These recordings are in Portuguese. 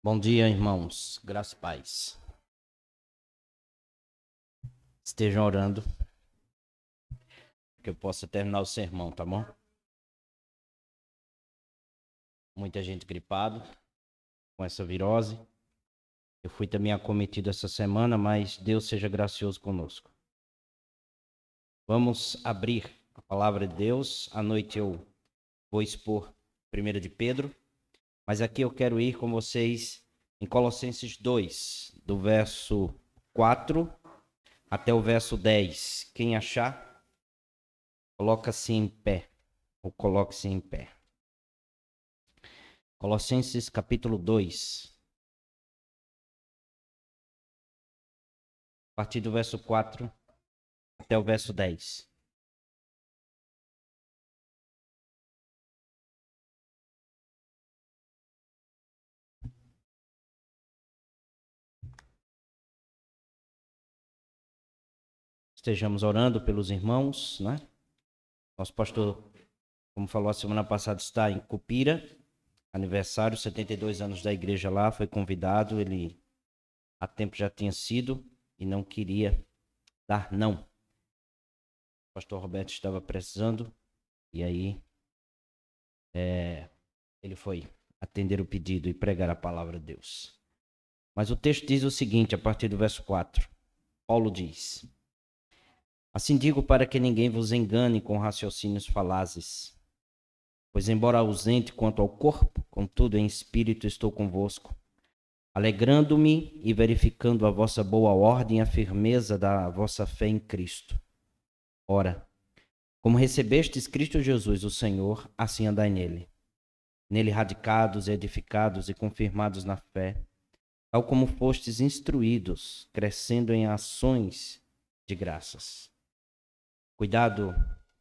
Bom dia, irmãos. Graça e paz. Estejam orando, que eu possa terminar o sermão, tá bom? Muita gente gripada com essa virose. Eu fui também acometido essa semana, mas Deus seja gracioso conosco. Vamos abrir a palavra de Deus. À noite eu vou expor 1 de Pedro, mas aqui eu quero ir com vocês em Colossenses 2, do verso 4 até o verso 10. Quem achar, coloca-se em pé, ou coloque-se em pé. Colossenses capítulo 2, a partir do verso 4 até o verso 10. Estejamos orando pelos irmãos, né? Nosso pastor, como falou a semana passada, está em Cupira, aniversário, 72 anos da igreja lá, foi convidado, ele há tempo já tinha sido e não queria dar não. O pastor Roberto estava precisando e aí ele foi atender o pedido e pregar a palavra de Deus. Mas o texto diz o seguinte, a partir do verso 4. Paulo diz: assim digo para que ninguém vos engane com raciocínios falazes. Pois embora ausente quanto ao corpo, contudo em espírito estou convosco, alegrando-me e verificando a vossa boa ordem e a firmeza da vossa fé em Cristo. Ora, como recebestes Cristo Jesus, o Senhor, assim andai nele. Nele radicados, edificados e confirmados na fé, tal como fostes instruídos, crescendo em ações de graças. Cuidado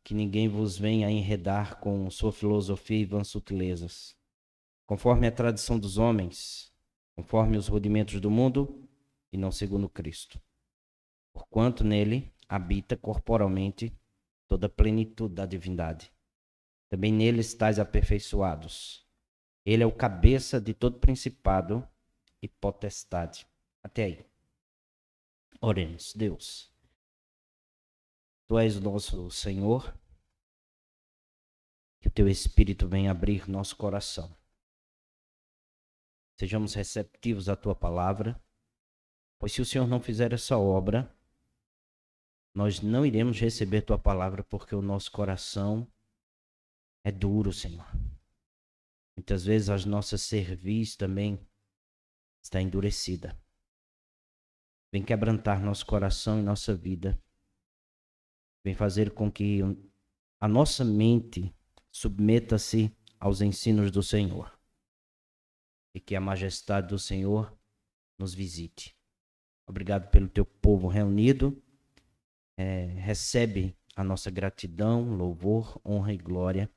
que ninguém vos venha a enredar com sua filosofia e vãs sutilezas, conforme a tradição dos homens, conforme os rudimentos do mundo, e não segundo Cristo. Porquanto nele habita corporalmente toda a plenitude da divindade. Também nele estáis aperfeiçoados. Ele é o cabeça de todo principado e potestade. Até aí. Oremos, Deus. Tu és o nosso Senhor, que o teu Espírito venha abrir nosso coração. Sejamos receptivos à tua palavra, pois se o Senhor não fizer essa obra, nós não iremos receber tua palavra, porque o nosso coração é duro, Senhor. Muitas vezes a nossa cerviz também está endurecida. Vem quebrantar nosso coração e nossa vida. Vem fazer com que a nossa mente submeta-se aos ensinos do Senhor. E que a majestade do Senhor nos visite. Obrigado pelo teu povo reunido. Recebe a nossa gratidão, louvor, honra e glória.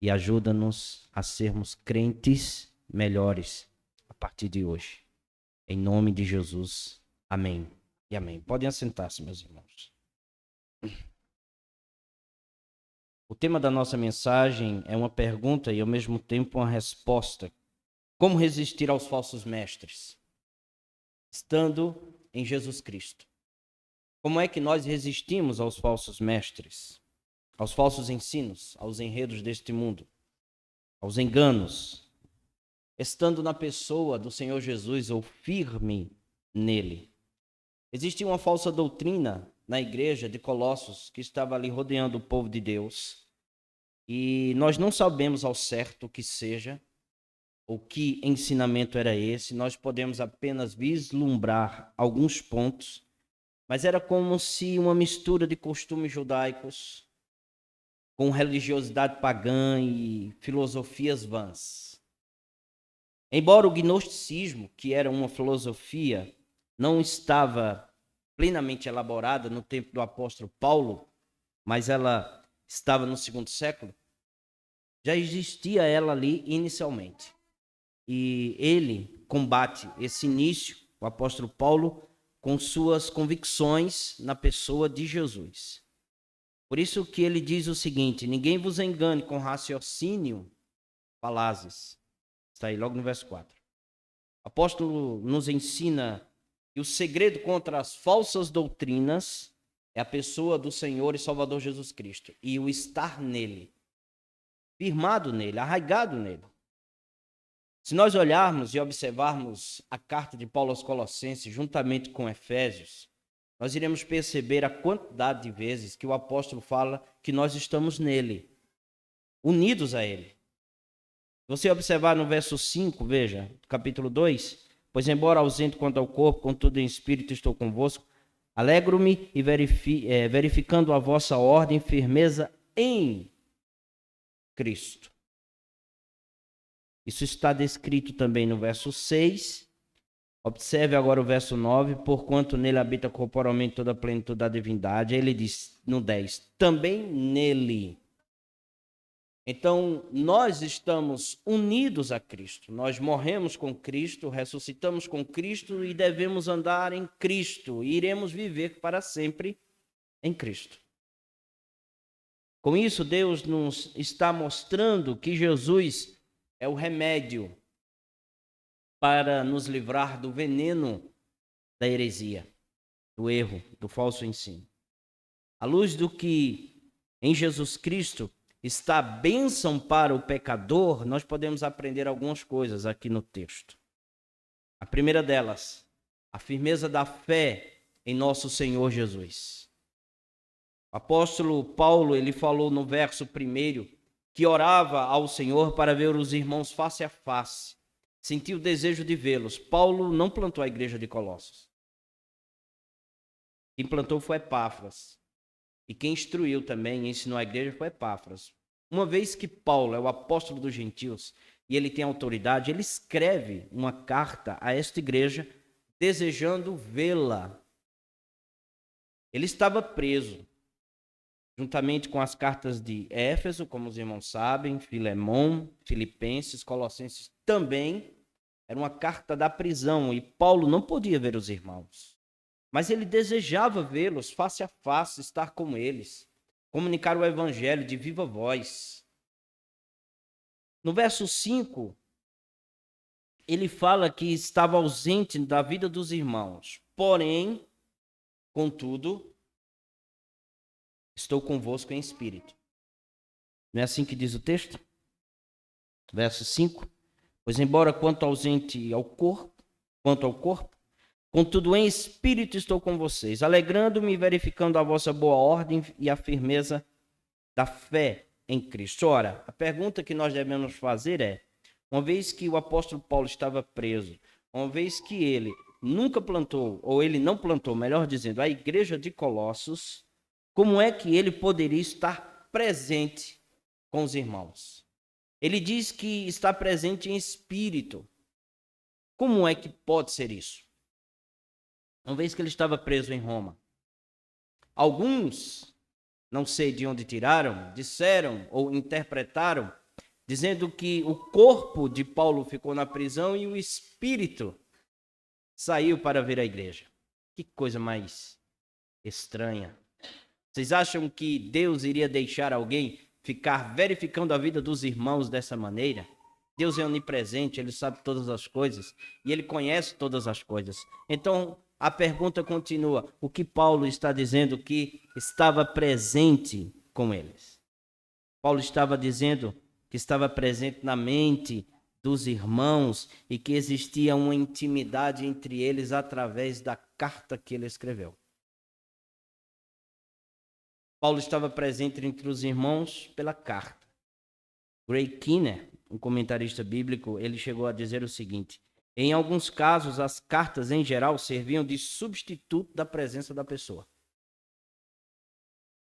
E ajuda-nos a sermos crentes melhores a partir de hoje. Em nome de Jesus. Amém e amém. Podem assentar-se, meus irmãos. O tema da nossa mensagem é uma pergunta e, ao mesmo tempo, uma resposta. Como resistir aos falsos mestres? Estando em Jesus Cristo. Como é que nós resistimos aos falsos mestres? Aos falsos ensinos, aos enredos deste mundo, aos enganos? Estando na pessoa do Senhor Jesus ou firme nele. Existia uma falsa doutrina na igreja de Colossos que estava ali rodeando o povo de Deus. E nós não sabemos ao certo o que seja, ou que ensinamento era esse. Nós podemos apenas vislumbrar alguns pontos, mas era como se uma mistura de costumes judaicos com religiosidade pagã e filosofias vãs. Embora o gnosticismo, que era uma filosofia, não estava plenamente elaborada no tempo do apóstolo Paulo, mas ela estava no 2º século, já existia ela ali inicialmente. E ele combate esse início, o apóstolo Paulo, com suas convicções na pessoa de Jesus. Por isso que ele diz o seguinte: ninguém vos engane com raciocínio falazes. Está aí logo no verso 4. O apóstolo nos ensina que o segredo contra as falsas doutrinas é a pessoa do Senhor e Salvador Jesus Cristo e o estar nele, firmado nele, arraigado nele. Se nós olharmos e observarmos a carta de Paulo aos Colossenses juntamente com Efésios, nós iremos perceber a quantidade de vezes que o apóstolo fala que nós estamos nele, unidos a ele. Se você observar no verso 5, veja, capítulo 2, pois embora ausente quanto ao corpo, contudo em espírito estou convosco, alegro-me e verificando a vossa ordem e firmeza em Cristo. Isso está descrito também no verso 6. Observe agora o verso 9. Porquanto nele habita corporalmente toda a plenitude da divindade. Ele diz no 10. Também nele. Então, nós estamos unidos a Cristo. Nós morremos com Cristo, ressuscitamos com Cristo e devemos andar em Cristo. E iremos viver para sempre em Cristo. Com isso, Deus nos está mostrando que Jesus é o remédio para nos livrar do veneno da heresia, do erro, do falso ensino. À luz do que em Jesus Cristo está a bênção para o pecador, nós podemos aprender algumas coisas aqui no texto. A primeira delas, a firmeza da fé em nosso Senhor Jesus. O apóstolo Paulo, ele falou no verso 1 que orava ao Senhor para ver os irmãos face a face. Sentiu o desejo de vê-los. Paulo não plantou a igreja de Colossos. Quem plantou foi Epáfras. E quem instruiu também e ensinou a igreja foi Epáfras. Uma vez que Paulo é o apóstolo dos gentios e ele tem autoridade, ele escreve uma carta a esta igreja desejando vê-la. Ele estava preso. Juntamente com as cartas de Éfeso, como os irmãos sabem, Filemão, Filipenses, Colossenses também, era uma carta da prisão e Paulo não podia ver os irmãos. Mas ele desejava vê-los face a face, estar com eles, comunicar o evangelho de viva voz. No verso 5, ele fala que estava ausente da vida dos irmãos, porém, contudo, estou convosco em espírito. Não é assim que diz o texto? Verso 5. Pois embora quanto ao corpo, contudo em espírito estou com vocês, alegrando-me e verificando a vossa boa ordem e a firmeza da fé em Cristo. Ora, a pergunta que nós devemos fazer é, uma vez que o apóstolo Paulo estava preso, uma vez que ele nunca plantou, ou ele não plantou, melhor dizendo, a igreja de Colossos, como é que ele poderia estar presente com os irmãos? Ele diz que está presente em espírito. Como é que pode ser isso? Uma vez que ele estava preso em Roma, alguns, não sei de onde tiraram, disseram ou interpretaram, dizendo que o corpo de Paulo ficou na prisão e o espírito saiu para ver a igreja. Que coisa mais estranha. Vocês acham que Deus iria deixar alguém ficar verificando a vida dos irmãos dessa maneira? Deus é onipresente, Ele sabe todas as coisas e Ele conhece todas as coisas. Então, a pergunta continua. O que Paulo está dizendo que estava presente com eles? Paulo estava dizendo que estava presente na mente dos irmãos e que existia uma intimidade entre eles através da carta que ele escreveu. Paulo estava presente entre os irmãos pela carta. Ray Kinner, um comentarista bíblico, ele chegou a dizer o seguinte: em alguns casos, as cartas em geral serviam de substituto da presença da pessoa.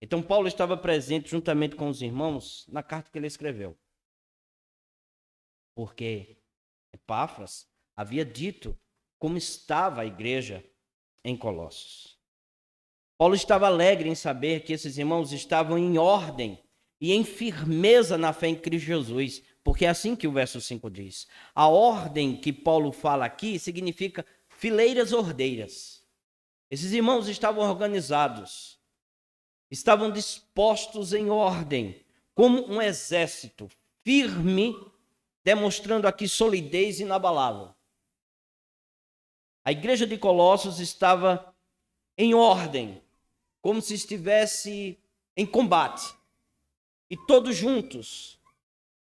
Então, Paulo estava presente juntamente com os irmãos na carta que ele escreveu. Porque Epáfras havia dito como estava a igreja em Colossos. Paulo estava alegre em saber que esses irmãos estavam em ordem e em firmeza na fé em Cristo Jesus, porque é assim que o verso 5 diz. A ordem que Paulo fala aqui significa fileiras ordeiras. Esses irmãos estavam organizados, estavam dispostos em ordem, como um exército firme, demonstrando aqui solidez inabalável. A igreja de Colossos estava em ordem, como se estivesse em combate. E todos juntos,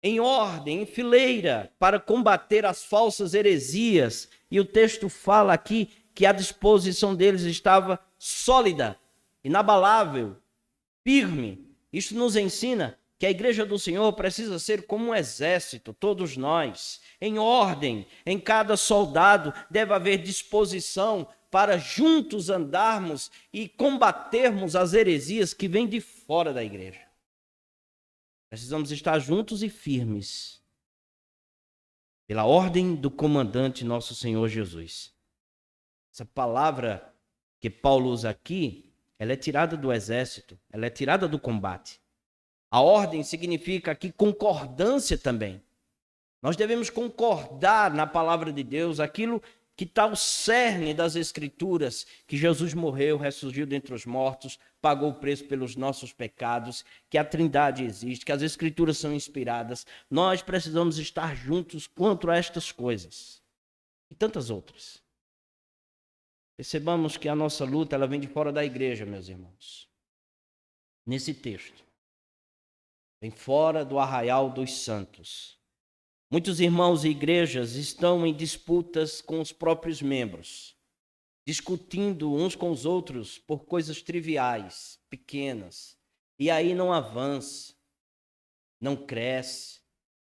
em ordem, em fileira, para combater as falsas heresias. E o texto fala aqui que a disposição deles estava sólida, inabalável, firme. Isto nos ensina que a igreja do Senhor precisa ser como um exército, todos nós, em ordem. Em cada soldado deve haver disposição para juntos andarmos e combatermos as heresias que vêm de fora da igreja. Precisamos estar juntos e firmes, pela ordem do comandante nosso Senhor Jesus. Essa palavra que Paulo usa aqui, ela é tirada do exército, ela é tirada do combate. A ordem significa aqui concordância também. Nós devemos concordar na palavra de Deus, aquilo que está o cerne das Escrituras, que Jesus morreu, ressurgiu dentre os mortos, pagou o preço pelos nossos pecados, que a Trindade existe, que as Escrituras são inspiradas. Nós precisamos estar juntos quanto a estas coisas e tantas outras. Percebamos que a nossa luta ela vem de fora da igreja, meus irmãos. Nesse texto, vem fora do arraial dos santos. Muitos irmãos e igrejas estão em disputas com os próprios membros, discutindo uns com os outros por coisas triviais, pequenas, e aí não avança, não cresce,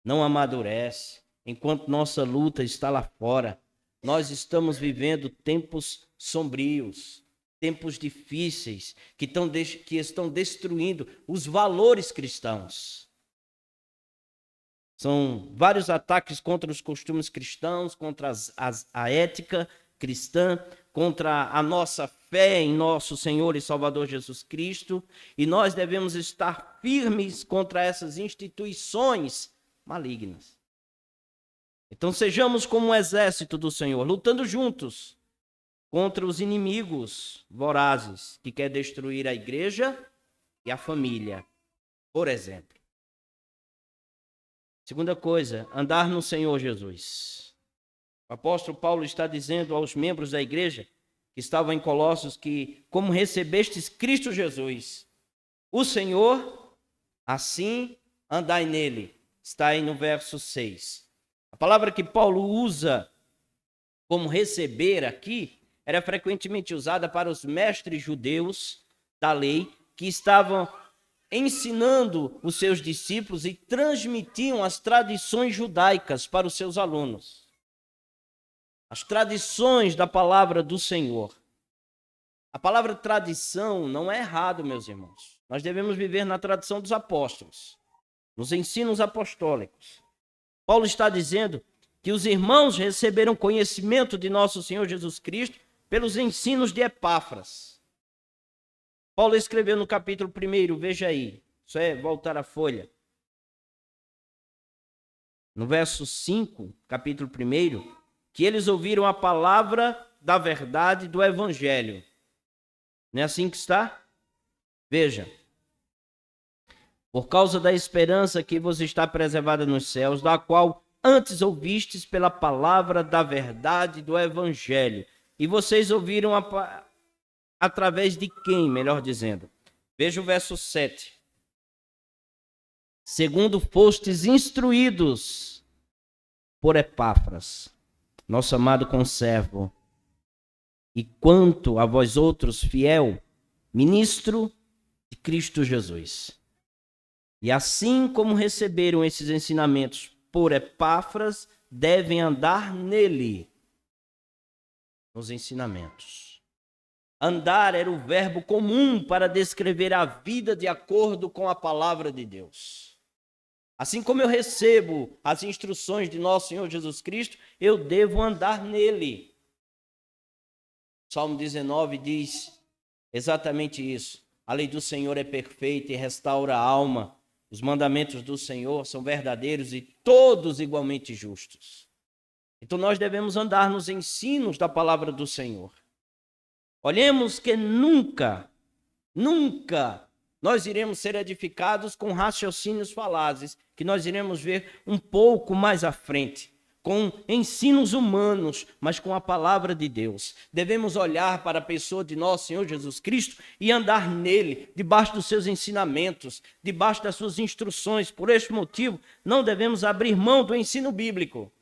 não amadurece, enquanto nossa luta está lá fora. Nós estamos vivendo tempos sombrios, tempos difíceis, que estão destruindo os valores cristãos. São vários ataques contra os costumes cristãos, contra a ética cristã, contra a nossa fé em nosso Senhor e Salvador Jesus Cristo, e nós devemos estar firmes contra essas instituições malignas. Então sejamos como um exército do Senhor, lutando juntos contra os inimigos vorazes que querem destruir a igreja e a família, por exemplo. Segunda coisa, andar no Senhor Jesus. O apóstolo Paulo está dizendo aos membros da igreja que estavam em Colossos que, como recebestes Cristo Jesus, o Senhor, assim andai nele. Está aí no verso 6. A palavra que Paulo usa como receber aqui era frequentemente usada para os mestres judeus da lei que estavam ensinando os seus discípulos e transmitiam as tradições judaicas para os seus alunos. As tradições da palavra do Senhor. A palavra tradição não é errado, meus irmãos. Nós devemos viver na tradição dos apóstolos, nos ensinos apostólicos. Paulo está dizendo que os irmãos receberam conhecimento de nosso Senhor Jesus Cristo pelos ensinos de Epáfras. Paulo escreveu no capítulo 1, veja aí, isso é voltar a folha. No verso 5, capítulo 1, que eles ouviram a palavra da verdade do evangelho. Não é assim que está? Veja. Por causa da esperança que vos está preservada nos céus, da qual antes ouvistes pela palavra da verdade do evangelho. E vocês ouviram através de quem, melhor dizendo? Veja o verso 7. Segundo fostes instruídos por Epáfras, nosso amado conservo, e quanto a vós outros, fiel, ministro de Cristo Jesus. E assim como receberam esses ensinamentos por Epáfras, devem andar nele, nos ensinamentos. Andar era o verbo comum para descrever a vida de acordo com a palavra de Deus. Assim como eu recebo as instruções de nosso Senhor Jesus Cristo, eu devo andar nele. Salmo 19 diz exatamente isso. A lei do Senhor é perfeita e restaura a alma. Os mandamentos do Senhor são verdadeiros e todos igualmente justos. Então nós devemos andar nos ensinos da palavra do Senhor. Olhemos que nunca nós iremos ser edificados com raciocínios falazes, que nós iremos ver um pouco mais à frente. com ensinos humanos, mas com a palavra de Deus. Devemos olhar para a pessoa de nosso Senhor Jesus Cristo e andar nele, debaixo dos seus ensinamentos, debaixo das suas instruções. Por este motivo, não devemos abrir mão do ensino bíblico.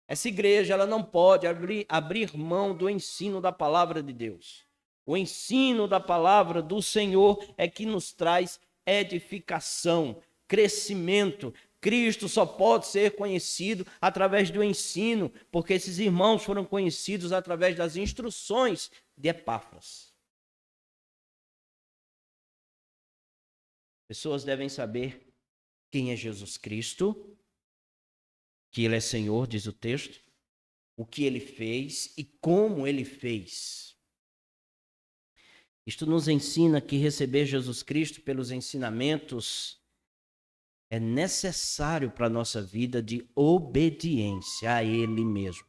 Essa igreja ela não pode abrir mão do ensino da palavra de Deus. O ensino da palavra do Senhor é que nos traz edificação, crescimento. Cristo só pode ser conhecido através do ensino, porque esses irmãos foram conhecidos através das instruções de Epáfras. Pessoas devem saber quem é Jesus Cristo, que Ele é Senhor, diz o texto, o que Ele fez e como Ele fez. Isto nos ensina que receber Jesus Cristo pelos ensinamentos é necessário para a nossa vida de obediência a Ele mesmo.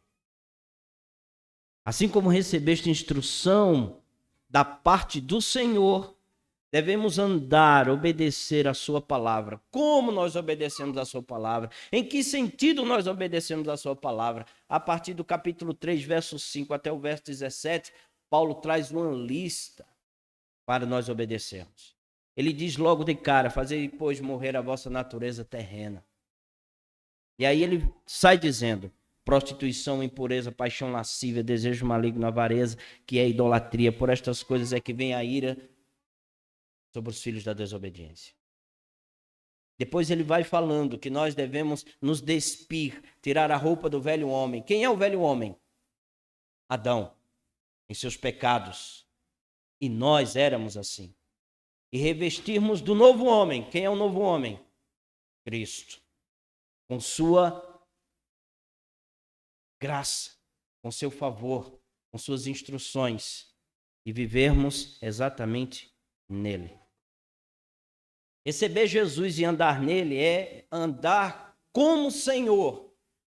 Assim como recebeste instrução da parte do Senhor, devemos andar, obedecer a sua palavra. Como nós obedecemos a sua palavra? Em que sentido nós obedecemos a sua palavra? A partir do capítulo 3, verso 5 até o verso 17, Paulo traz uma lista para nós obedecermos. Ele diz logo de cara, fazei, pois, morrer a vossa natureza terrena. E aí ele sai dizendo, prostituição, impureza, paixão lascívia, desejo maligno, avareza, que é idolatria. Por estas coisas é que vem a ira sobre os filhos da desobediência. Depois ele vai falando que nós devemos nos despir, tirar a roupa do velho homem. Quem é o velho homem? Adão, em seus pecados. E nós éramos assim. E revestirmos do novo homem. Quem é o novo homem? Cristo. Com sua graça, com seu favor, com suas instruções. E vivermos exatamente nele. Receber Jesus e andar nele é andar como Senhor.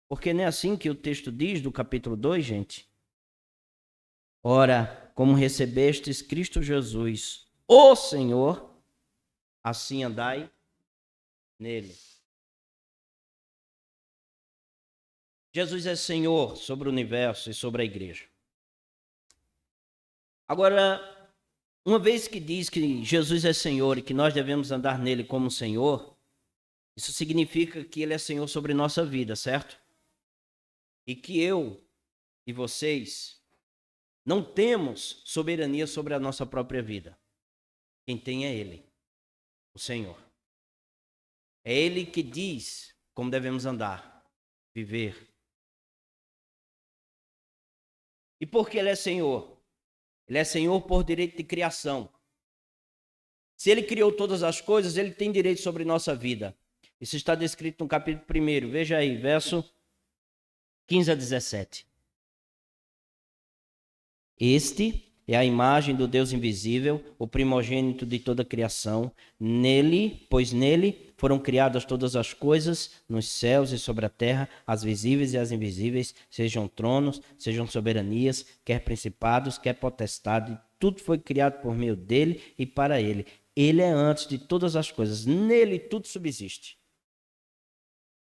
Porque não é assim que o texto diz do capítulo 2, gente? Ora, como recebestes Cristo Jesus, o Senhor, assim andai nele. Jesus é Senhor sobre o universo e sobre a igreja. Agora, uma vez que diz que Jesus é Senhor e que nós devemos andar nele como Senhor, isso significa que ele é Senhor sobre nossa vida, certo? E que eu e vocês não temos soberania sobre a nossa própria vida. Quem tem é ele, o Senhor. É ele que diz como devemos andar, viver. E por que ele é Senhor? Ele é Senhor por direito de criação. Se ele criou todas as coisas, ele tem direito sobre nossa vida. Isso está descrito no capítulo 1. Veja aí, verso 15 a 17. Este é a imagem do Deus invisível, o primogênito de toda a criação. Nele, pois nele foram criadas todas as coisas, nos céus e sobre a terra, as visíveis e as invisíveis, sejam tronos, sejam soberanias, quer principados, quer potestade. Tudo foi criado por meio dele e para ele. Ele é antes de todas as coisas. Nele tudo subsiste.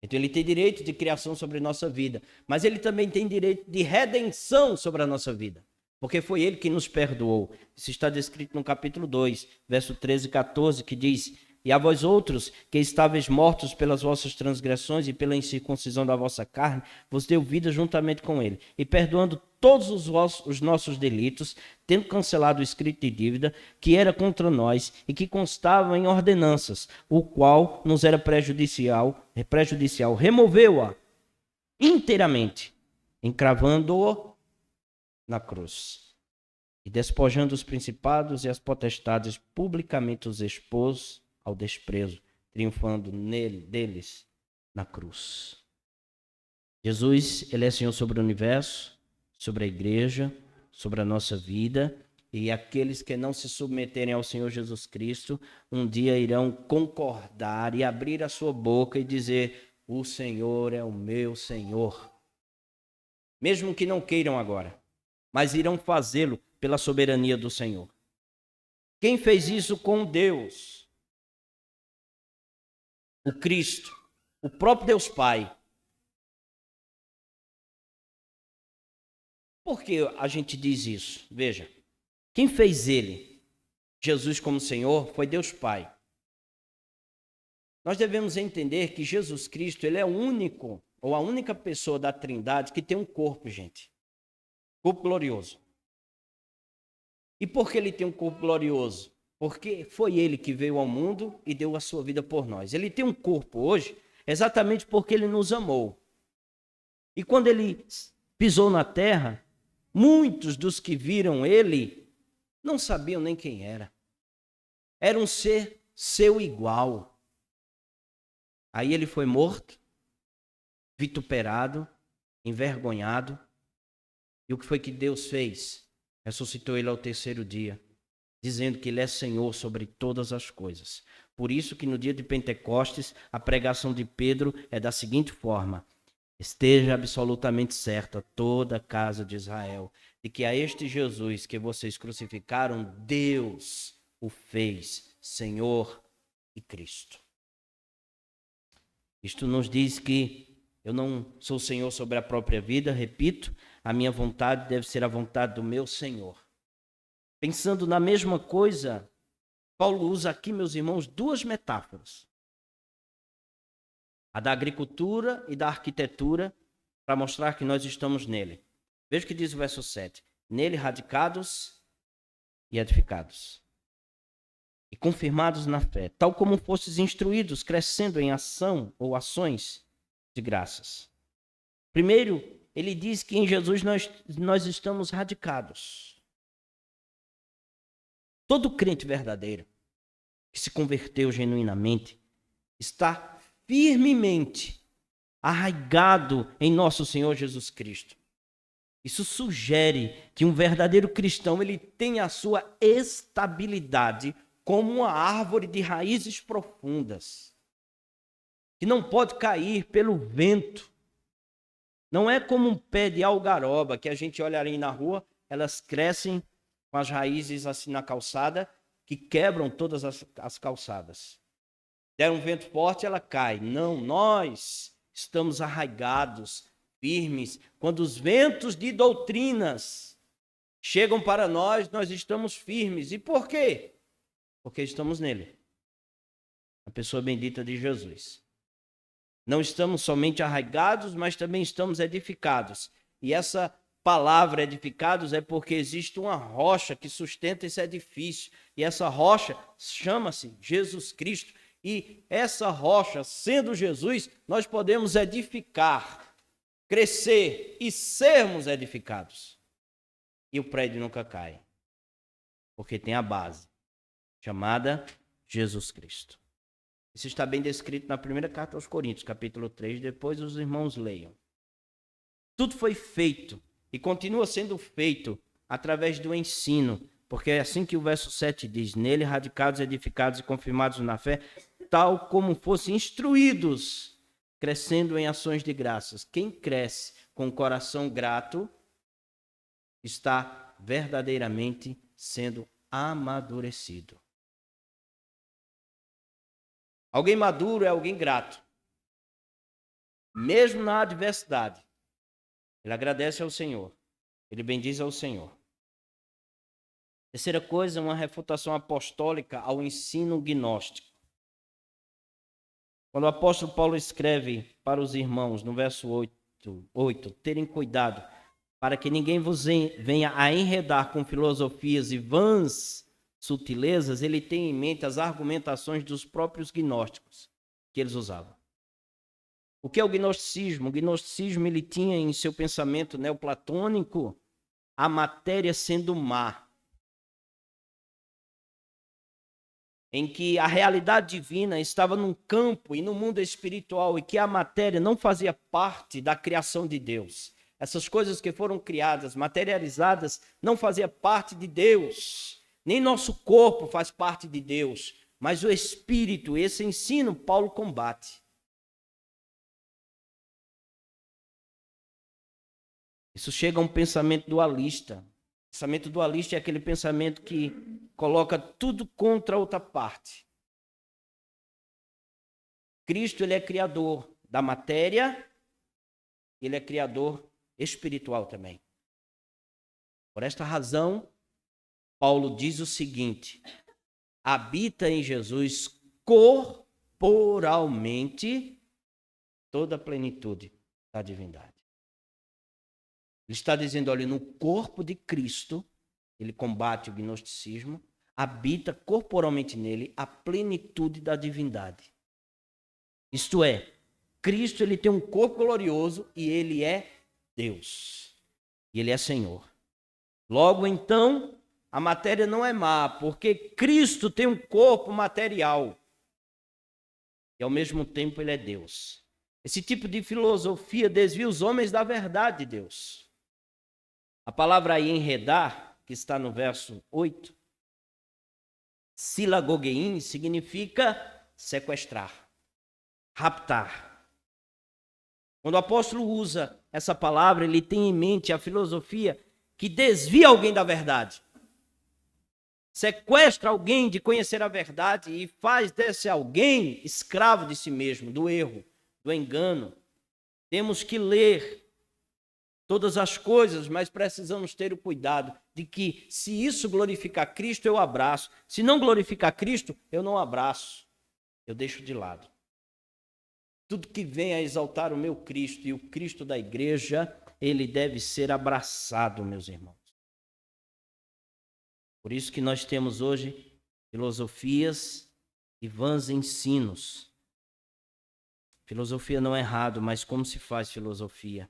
Então ele tem direito de criação sobre nossa vida, mas ele também tem direito de redenção sobre a nossa vida. Porque foi ele que nos perdoou. Isso está descrito no capítulo 2, verso 13 e 14, que diz: E a vós outros, que estáveis mortos pelas vossas transgressões e pela incircuncisão da vossa carne, vos deu vida juntamente com ele. E perdoando todos os nossos delitos, tendo cancelado o escrito de dívida que era contra nós e que constava em ordenanças, o qual nos era prejudicial, removeu-a inteiramente, encravando-o na cruz. E despojando os principados e as potestades, publicamente os expôs ao desprezo, triunfando deles na cruz. Jesus, ele é Senhor sobre o universo, sobre a igreja, sobre a nossa vida, e aqueles que não se submeterem ao Senhor Jesus Cristo, um dia irão concordar e abrir a sua boca e dizer: o Senhor é o meu Senhor. Mesmo que não queiram agora, mas irão fazê-lo pela soberania do Senhor. Quem fez isso com Deus? O Cristo, o próprio Deus Pai. Por que a gente diz isso? Veja, quem fez ele, Jesus como Senhor, foi Deus Pai. Nós devemos entender que Jesus Cristo, ele é o único, ou a única pessoa da Trindade que tem um corpo, gente. Corpo glorioso. E por que ele tem um corpo glorioso? Porque foi ele que veio ao mundo e deu a sua vida por nós. Ele tem um corpo hoje exatamente porque ele nos amou. E quando ele pisou na terra, muitos dos que viram ele não sabiam nem quem era. Era um ser seu igual. Aí ele foi morto, vituperado, envergonhado. E o que foi que Deus fez? Ressuscitou ele ao terceiro dia, dizendo que ele é Senhor sobre todas as coisas. Por isso que no dia de Pentecostes, a pregação de Pedro é da seguinte forma: esteja absolutamente certa toda a casa de Israel, de que a este Jesus que vocês crucificaram, Deus o fez Senhor e Cristo. Isto nos diz que eu não sou Senhor sobre a própria vida, repito, a minha vontade deve ser a vontade do meu Senhor. Pensando na mesma coisa, Paulo usa aqui, meus irmãos, duas metáforas. A da agricultura e da arquitetura, para mostrar que nós estamos nele. Veja o que diz o verso 7. Nele radicados e edificados. E confirmados na fé, tal como fostes instruídos, crescendo em ação ou ações de graças. Primeiro, ele diz que em Jesus nós estamos radicados. Todo crente verdadeiro que se converteu genuinamente está firmemente arraigado em nosso Senhor Jesus Cristo. Isso sugere que um verdadeiro cristão ele tem a sua estabilidade como uma árvore de raízes profundas, que não pode cair pelo vento. Não é como um pé de algaroba, que a gente olha ali na rua, elas crescem com as raízes assim na calçada, que quebram todas as calçadas. Der um vento forte, ela cai. Não, nós estamos arraigados, firmes. Quando os ventos de doutrinas chegam para nós, nós estamos firmes. E por quê? Porque estamos nele. A pessoa bendita de Jesus. Não estamos somente arraigados, mas também estamos edificados. E essa palavra edificados é porque existe uma rocha que sustenta esse edifício. E essa rocha chama-se Jesus Cristo. E essa rocha, sendo Jesus, nós podemos edificar, crescer e sermos edificados. E o prédio nunca cai. Porque tem a base, chamada Jesus Cristo. Isso está bem descrito na primeira carta aos Coríntios, capítulo 3, depois os irmãos leiam. Tudo foi feito e continua sendo feito através do ensino, porque é assim que o verso 7 diz, nele radicados, edificados e confirmados na fé, tal como fossem instruídos, crescendo em ações de graças. Quem cresce com o coração grato está verdadeiramente sendo amadurecido. Alguém maduro é alguém grato. Mesmo na adversidade, ele agradece ao Senhor. Ele bendiz ao Senhor. Terceira coisa, uma refutação apostólica ao ensino gnóstico. Quando o apóstolo Paulo escreve para os irmãos, no verso 8, terem cuidado para que ninguém vos venha a enredar com filosofias e vãs sutilezas, ele tem em mente as argumentações dos próprios gnósticos que eles usavam. O que é o gnosticismo? O gnosticismo ele tinha em seu pensamento neoplatônico a matéria sendo má, em que a realidade divina estava num campo e no mundo espiritual e que a matéria não fazia parte da criação de Deus. Essas coisas que foram criadas, materializadas, não faziam parte de Deus. Nem nosso corpo faz parte de Deus, mas o espírito, esse ensino, Paulo combate. Isso chega a um pensamento dualista. O pensamento dualista é aquele pensamento que coloca tudo contra a outra parte. Cristo, ele é criador da matéria, ele é criador espiritual também. Por esta razão, Paulo diz o seguinte: habita em Jesus corporalmente toda a plenitude da divindade. Ele está dizendo, olha, no corpo de Cristo, ele combate o gnosticismo, habita corporalmente nele a plenitude da divindade. Isto é, Cristo ele tem um corpo glorioso e ele é Deus. E ele é Senhor. Logo, então, a matéria não é má, porque Cristo tem um corpo material. E, ao mesmo tempo, ele é Deus. Esse tipo de filosofia desvia os homens da verdade de Deus. A palavra aí, enredar, que está no verso 8, silagogein, significa sequestrar, raptar. Quando o apóstolo usa essa palavra, ele tem em mente a filosofia que desvia alguém da verdade. Sequestra alguém de conhecer a verdade e faz desse alguém escravo de si mesmo, do erro, do engano. Temos que ler todas as coisas, mas precisamos ter o cuidado de que, se isso glorificar Cristo, eu abraço. Se não glorificar Cristo, eu não abraço. Eu deixo de lado. Tudo que vem a exaltar o meu Cristo e o Cristo da igreja, ele deve ser abraçado, meus irmãos. Por isso que nós temos hoje filosofias e vãs ensinos. Filosofia não é errado, mas como se faz filosofia?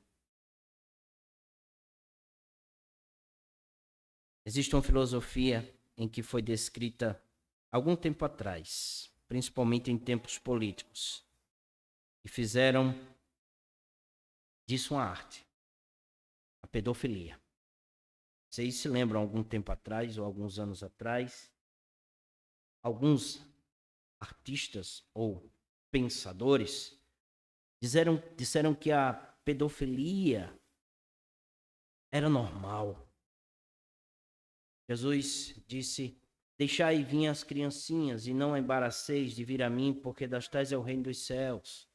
Existe uma filosofia em que foi descrita algum tempo atrás, principalmente em tempos políticos, e fizeram disso uma arte, a pedofilia. Vocês se lembram, algum tempo atrás, ou alguns anos atrás, alguns artistas ou pensadores disseram que a pedofilia era normal. Jesus disse, deixai vir as criancinhas e não embaraceis de vir a mim, porque das tais é o reino dos céus.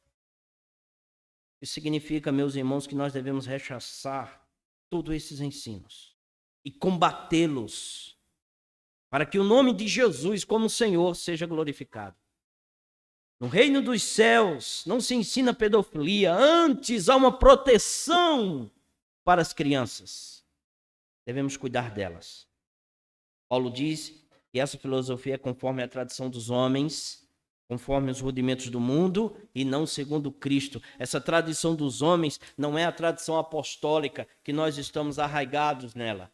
Isso significa, meus irmãos, que nós devemos rechaçar todos esses ensinos e combatê-los, para que o nome de Jesus como Senhor seja glorificado. No reino dos céus não se ensina pedofilia, antes há uma proteção para as crianças. Devemos cuidar delas. Paulo diz que essa filosofia é conforme a tradição dos homens, conforme os rudimentos do mundo e não segundo Cristo. Essa tradição dos homens não é a tradição apostólica, que nós estamos arraigados nela.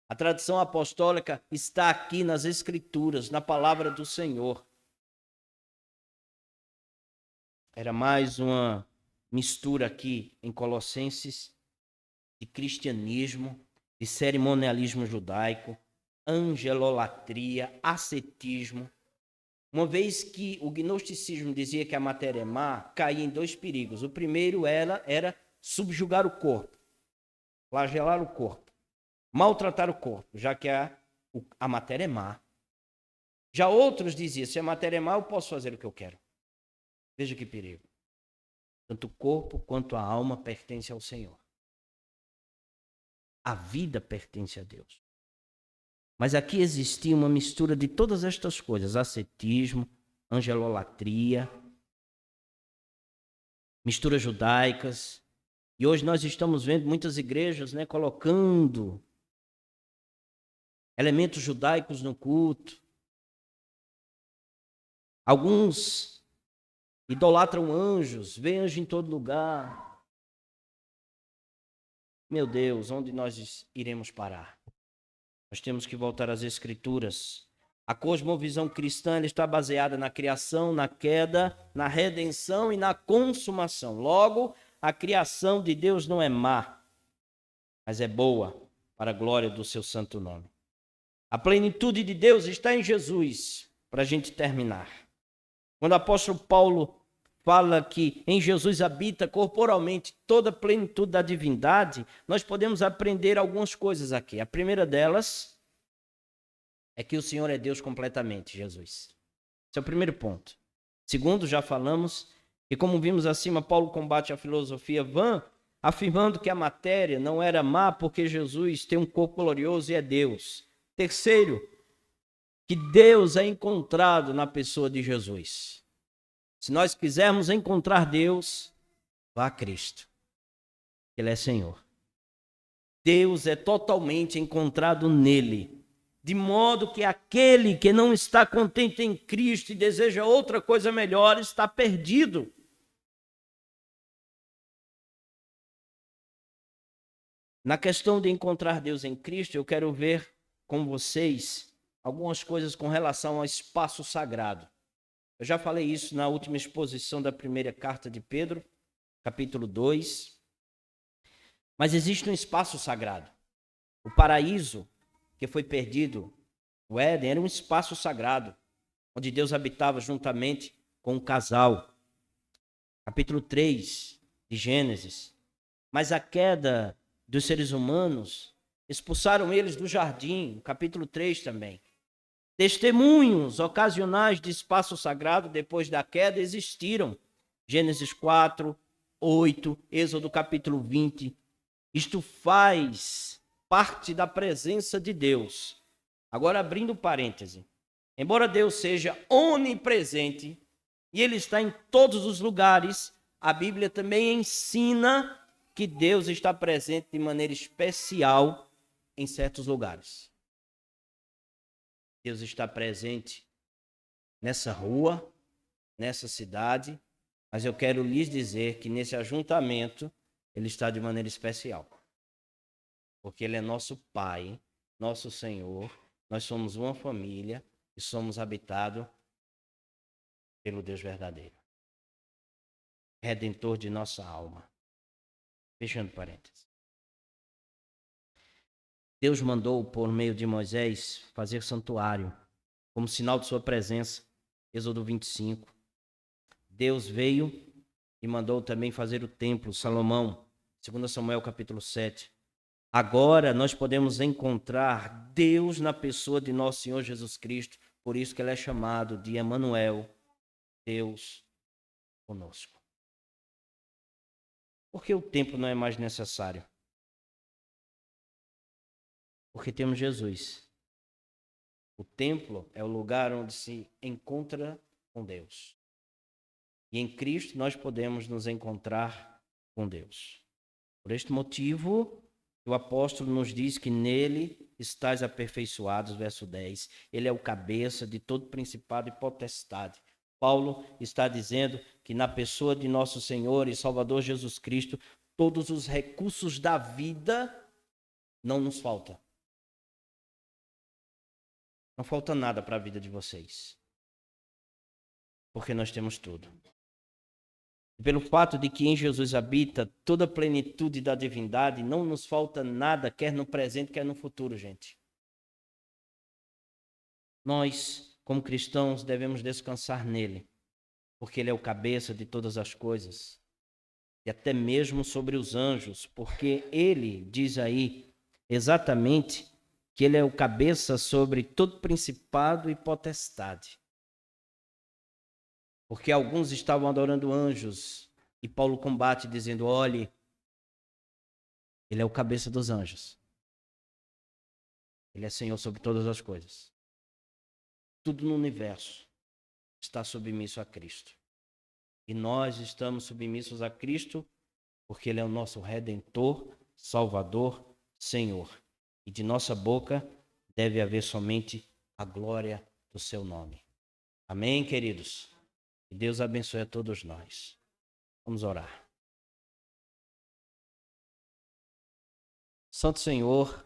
A tradição apostólica está aqui nas Escrituras, na palavra do Senhor. Era mais uma mistura aqui em Colossenses de cristianismo, de cerimonialismo judaico, angelolatria, ascetismo. Uma vez que o gnosticismo dizia que a matéria é má, caía em dois perigos. O primeiro era subjugar o corpo, flagelar o corpo, maltratar o corpo, já que a matéria é má. Já outros diziam, se a matéria é má, eu posso fazer o que eu quero. Veja que perigo. Tanto o corpo quanto a alma pertencem ao Senhor. A vida pertence a Deus. Mas aqui existia uma mistura de todas estas coisas, ascetismo, angelolatria, misturas judaicas. E hoje nós estamos vendo muitas igrejas, colocando elementos judaicos no culto. Alguns idolatram anjos, vê anjo em todo lugar. Meu Deus, onde nós iremos parar? Nós temos que voltar às Escrituras. A cosmovisão cristã está baseada na criação, na queda, na redenção e na consumação. Logo, a criação de Deus não é má, mas é boa para a glória do seu santo nome. A plenitude de Deus está em Jesus, para a gente terminar. Quando o apóstolo Paulo fala que em Jesus habita corporalmente toda a plenitude da divindade, nós podemos aprender algumas coisas aqui. A primeira delas é que o Senhor é Deus completamente, Jesus. Esse é o primeiro ponto. Segundo, já falamos que, como vimos acima, Paulo combate a filosofia vã afirmando que a matéria não era má porque Jesus tem um corpo glorioso e é Deus. Terceiro, que Deus é encontrado na pessoa de Jesus. Se nós quisermos encontrar Deus, vá a Cristo. Ele é Senhor. Deus é totalmente encontrado nele. De modo que aquele que não está contente em Cristo e deseja outra coisa melhor está perdido. Na questão de encontrar Deus em Cristo, eu quero ver com vocês algumas coisas com relação ao espaço sagrado. Eu já falei isso na última exposição da primeira carta de Pedro, capítulo 2. Mas existe um espaço sagrado. O paraíso que foi perdido, o Éden, era um espaço sagrado, onde Deus habitava juntamente com um casal. Capítulo 3 de Gênesis. Mas a queda dos seres humanos expulsaram eles do jardim, capítulo 3 também. Testemunhos ocasionais de espaço sagrado depois da queda existiram. Gênesis 4, 8, Êxodo capítulo 20. Isto faz parte da presença de Deus. Agora, abrindo parêntese. Embora Deus seja onipresente e Ele está em todos os lugares, a Bíblia também ensina que Deus está presente de maneira especial em certos lugares. Deus está presente nessa rua, nessa cidade, mas eu quero lhes dizer que nesse ajuntamento Ele está de maneira especial. Porque Ele é nosso Pai, nosso Senhor, nós somos uma família e somos habitados pelo Deus verdadeiro. Redentor de nossa alma. Fechando parênteses. Deus mandou, por meio de Moisés, fazer santuário, como sinal de sua presença. Êxodo 25. Deus veio e mandou também fazer o templo, Salomão, 2 Samuel capítulo 7. Agora nós podemos encontrar Deus na pessoa de nosso Senhor Jesus Cristo, por isso que Ele é chamado de Emanuel, Deus conosco. Por que o templo não é mais necessário? Porque temos Jesus. O templo é o lugar onde se encontra com Deus. E em Cristo nós podemos nos encontrar com Deus. Por este motivo, o apóstolo nos diz que nele estáis aperfeiçoados, verso 10. Ele é o cabeça de todo principado e potestade. Paulo está dizendo que na pessoa de nosso Senhor e Salvador Jesus Cristo, todos os recursos da vida não nos faltam. Não falta nada para a vida de vocês. Porque nós temos tudo. Pelo fato de que em Jesus habita toda a plenitude da divindade, não nos falta nada, quer no presente, quer no futuro, gente. Nós, como cristãos, devemos descansar nele, porque ele é o cabeça de todas as coisas, e até mesmo sobre os anjos, porque ele diz aí exatamente que ele é o cabeça sobre todo principado e potestade. Porque alguns estavam adorando anjos e Paulo combate dizendo, olhe, ele é o cabeça dos anjos. Ele é Senhor sobre todas as coisas. Tudo no universo está submisso a Cristo. E nós estamos submissos a Cristo porque Ele é o nosso Redentor, Salvador, Senhor. E de nossa boca deve haver somente a glória do seu nome. Amém, queridos? Que Deus abençoe a todos nós. Vamos orar. Santo Senhor,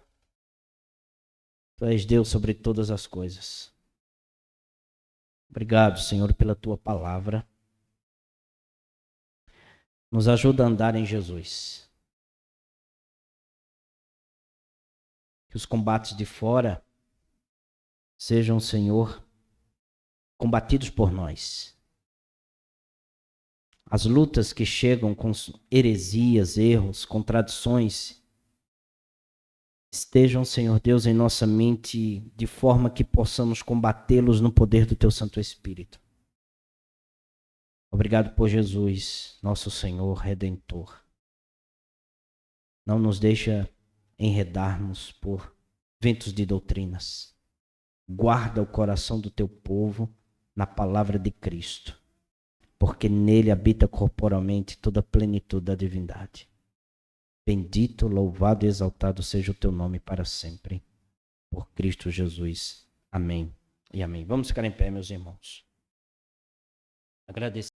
Tu és Deus sobre todas as coisas. Obrigado, Senhor, pela Tua palavra. Nos ajuda a andar em Jesus. Que os combates de fora sejam, Senhor, combatidos por nós. As lutas que chegam com heresias, erros, contradições, estejam, Senhor Deus, em nossa mente de forma que possamos combatê-los no poder do Teu Santo Espírito. Obrigado por Jesus, nosso Senhor Redentor. Não nos deixa enredarmos por ventos de doutrinas. Guarda o coração do teu povo na palavra de Cristo, porque nele habita corporalmente toda a plenitude da divindade. Bendito, louvado e exaltado seja o teu nome para sempre. Por Cristo Jesus. Amém e amém. Vamos ficar em pé, meus irmãos. Agradecer.